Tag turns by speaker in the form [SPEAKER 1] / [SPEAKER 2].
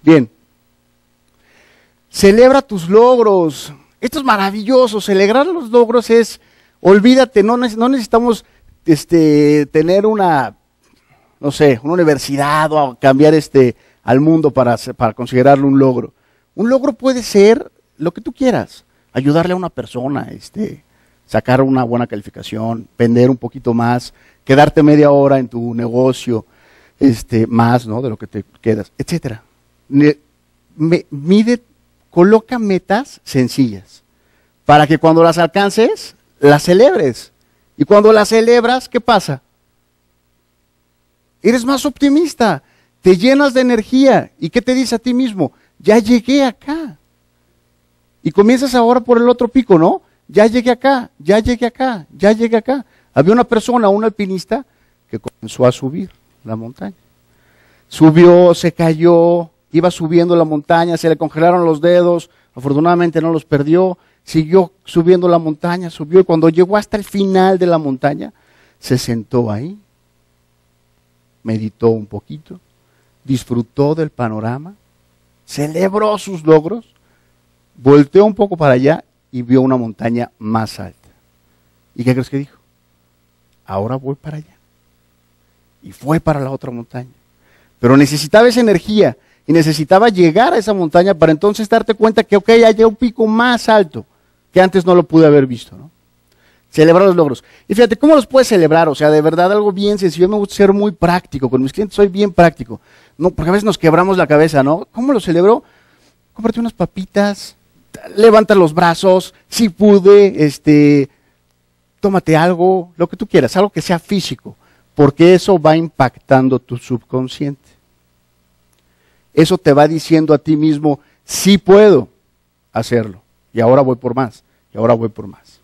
[SPEAKER 1] Bien. Celebra tus logros. Esto es maravilloso. Celebrar los logros es, olvídate, no necesitamos tener una, no sé, una universidad o cambiar al mundo para considerarlo un logro. Un logro puede ser lo que tú quieras. Ayudarle a una persona, sacar una buena calificación, vender un poquito más, quedarte media hora en tu negocio, más, ¿no? De lo que te quedas, etcétera. Coloca metas sencillas para que cuando las alcances, las celebres. Y cuando las celebras, ¿qué pasa? Eres más optimista, te llenas de energía. ¿Y qué te dices a ti mismo? Ya llegué acá. Y comienzas ahora por el otro pico, ¿no? Ya llegué acá, ya llegué acá, ya llegué acá. Había una persona, un alpinista, que comenzó a subir la montaña. Subió, se cayó, iba subiendo la montaña, se le congelaron los dedos, afortunadamente no los perdió, siguió subiendo la montaña, subió y cuando llegó hasta el final de la montaña, se sentó ahí, meditó un poquito, disfrutó del panorama, celebró sus logros, volteó un poco para allá y vio una montaña más alta. ¿Y qué crees que dijo? Ahora voy para allá. Y fue para la otra montaña. Pero necesitaba esa energía y necesitaba llegar a esa montaña para entonces darte cuenta que, ok, hay un pico más alto que antes no lo pude haber visto, ¿no? Celebrar los logros. Y fíjate, ¿cómo los puedes celebrar? O sea, de verdad, algo bien sencillo. Yo me gusta ser muy práctico. Con mis clientes soy bien práctico. No, porque a veces nos quebramos la cabeza, ¿no? ¿Cómo lo celebro? Cómprate unas papitas, levanta los brazos, si pude, tómate algo, lo que tú quieras, algo que sea físico, porque eso va impactando tu subconsciente. Eso te va diciendo a ti mismo, sí puedo hacerlo, y ahora voy por más, y ahora voy por más.